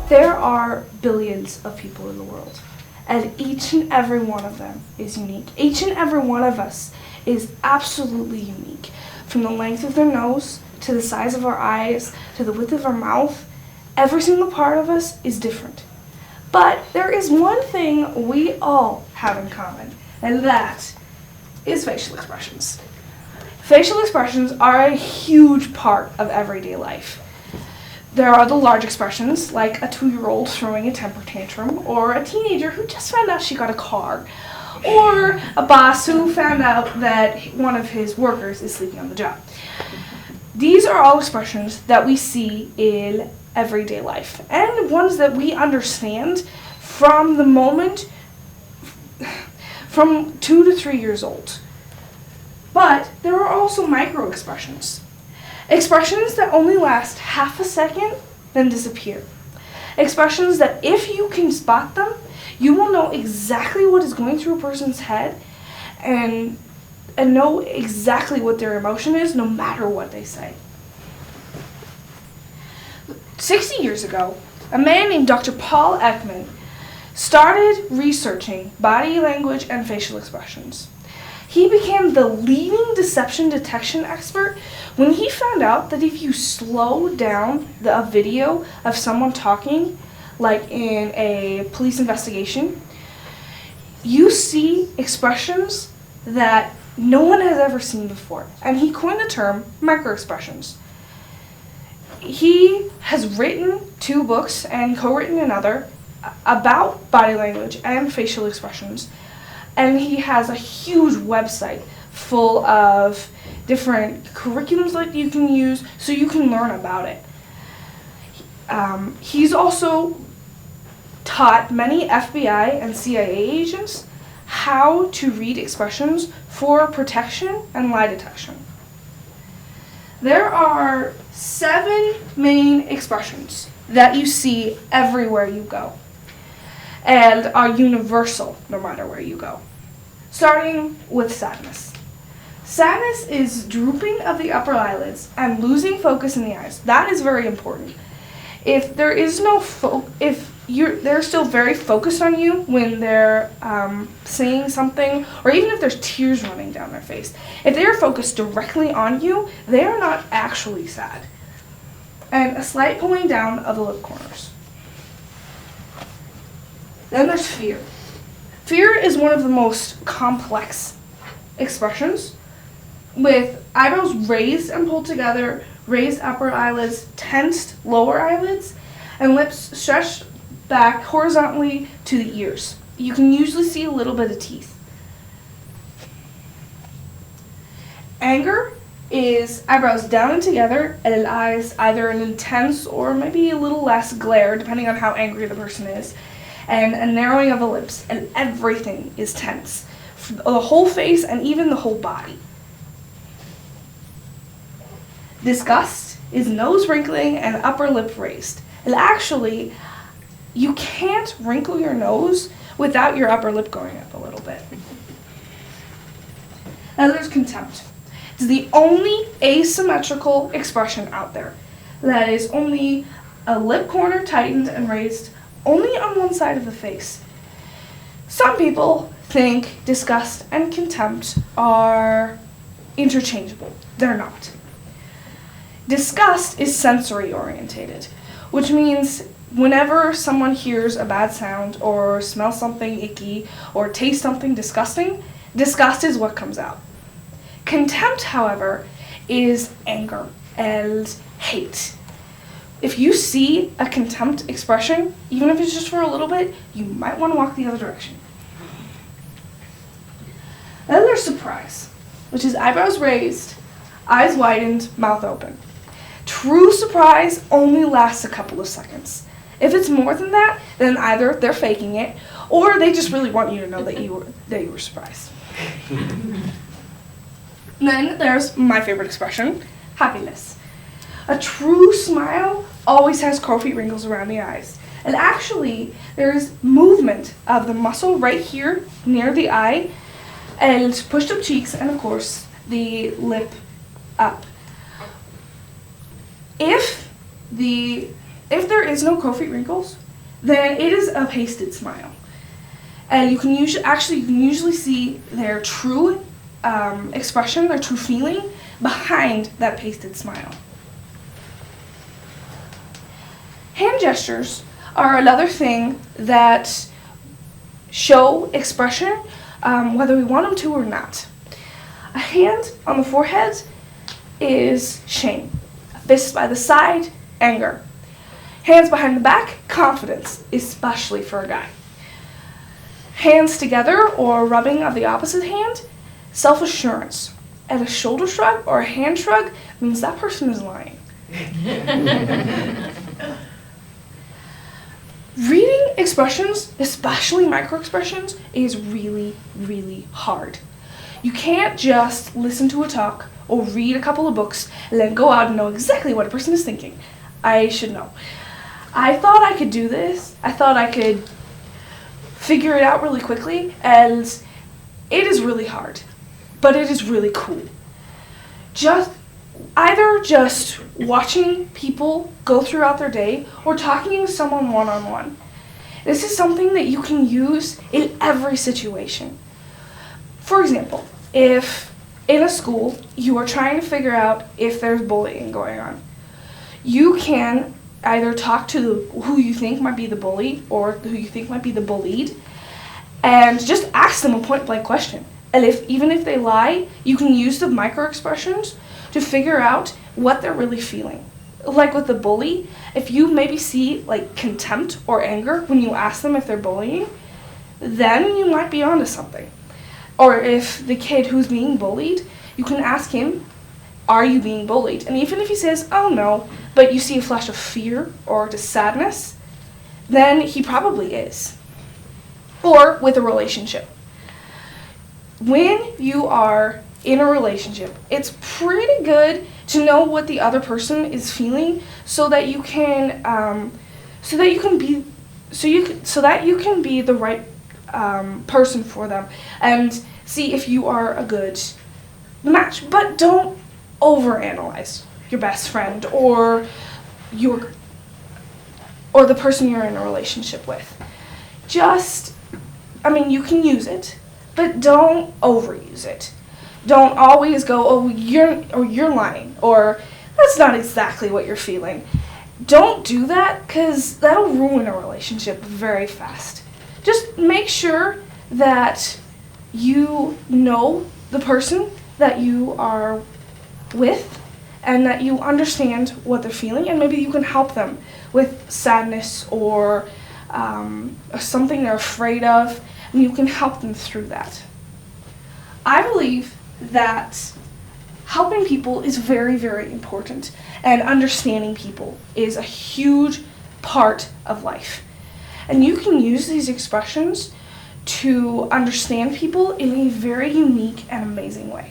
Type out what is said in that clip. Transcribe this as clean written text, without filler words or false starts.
There are billions of people in the world, and each and every one of them is unique. Each and every one of us is absolutely unique, from the length of their nose, to the size of our eyes, to the width of our mouth. Every single part of us is different. But there is one thing we all have in common, and that is facial expressions. Facial expressions are a huge part of everyday life. There are the large expressions, like a 2-year-old throwing a temper tantrum, or a teenager who just found out she got a car, or a boss who found out that one of his workers is sleeping on the job. These are all expressions that we see in everyday life, and ones that we understand from the moment from 2 to 3 years old. But there are also micro expressions. Expressions that only last half a second, then disappear. Expressions that if you can spot them, you will know exactly what is going through a person's head and know exactly what their emotion is, no matter what they say. 60 years ago, a man named Dr. Paul Ekman started researching body language and facial expressions. He became the leading deception detection expert when he found out that if you slow down a video of someone talking, like in a police investigation, you see expressions that no one has ever seen before. And he coined the term microexpressions. He has written 2 books and co-written another about body language and facial expressions. And he has a huge website full of different curriculums that you can use so you can learn about it. He's also taught many FBI and CIA agents how to read expressions for protection and lie detection. There are 7 main expressions that you see everywhere you go and are universal no matter where you go. Starting with sadness. Sadness is drooping of the upper eyelids and losing focus in the eyes. That is very important. If there is no they're still very focused on you when they're saying something, or even if there's tears running down their face. If they are focused directly on you, they are not actually sad. And a slight pulling down of the lip corners. Then there's fear. Fear is one of the most complex expressions, with eyebrows raised and pulled together, raised upper eyelids, tensed lower eyelids, and lips stretched back horizontally to the ears. You can usually see a little bit of teeth. Anger is eyebrows down and together, and eyes either an intense or maybe a little less glare, depending on how angry the person is, and a narrowing of the lips, and everything is tense. The whole face and even the whole body. Disgust is nose wrinkling and upper lip raised. And actually, you can't wrinkle your nose without your upper lip going up a little bit. Now there's contempt. It's the only asymmetrical expression out there. That is only a lip corner tightened and raised only on one side of the face. Some people think disgust and contempt are interchangeable. They're not. Disgust is sensory orientated, which means whenever someone hears a bad sound or smells something icky or tastes something disgusting, disgust is what comes out. Contempt, however, is anger and hate. If you see a contempt expression, even if it's just for a little bit, you might want to walk the other direction. Then there's surprise, which is eyebrows raised, eyes widened, mouth open. True surprise only lasts a couple of seconds. If it's more than that, then either they're faking it, or they just really want you to know that you were surprised. Then there's my favorite expression, happiness. A true smile always has crowfeet wrinkles around the eyes. And actually, there's movement of the muscle right here near the eye, and pushed up cheeks, and of course, the lip up. If the if there is no crow's feet wrinkles, then it is a pasted smile. And you can usually see their true expression, their true feeling behind that pasted smile. Hand gestures are another thing that show expression, whether we want them to or not. A hand on the forehead is shame. A fist by the side, anger. Hands behind the back, confidence, especially for a guy. Hands together or rubbing of the opposite hand, self-assurance. And a shoulder shrug or a hand shrug means that person is lying. Reading expressions, especially micro-expressions, is really, really hard. You can't just listen to a talk or read a couple of books and then go out and know exactly what a person is thinking. I should know. I thought I could do this. I thought I could figure it out really quickly, and it is really hard, but it is really cool. Just watching people go throughout their day or talking with someone one-on-one. This is something that you can use in every situation. For example, if in a school you are trying to figure out if there's bullying going on, you can either talk to who you think might be the bully or who you think might be the bullied and just ask them a point-blank question. And even if they lie, you can use the micro-expressions to figure out what they're really feeling. Like with the bully, if you maybe see like contempt or anger when you ask them if they're bullying, then you might be onto something. Or if the kid who's being bullied, you can ask him, are you being bullied? And even if he says, oh no, but you see a flash of fear or just sadness, then he probably is. Or with a relationship. When you are in a relationship, it's pretty good to know what the other person is feeling so that you can be the right person for them and see if you are a good match. But don't overanalyze your best friend or the person you're in a relationship with. You can use it, but don't overuse it. Don't always go, oh, you're lying, or that's not exactly what you're feeling. Don't do that, because that'll ruin a relationship very fast. Just make sure that you know the person that you are with and that you understand what they're feeling, and maybe you can help them with sadness or something they're afraid of, and you can help them through that. I believe that helping people is very, very important, and understanding people is a huge part of life. And you can use these expressions to understand people in a very unique and amazing way.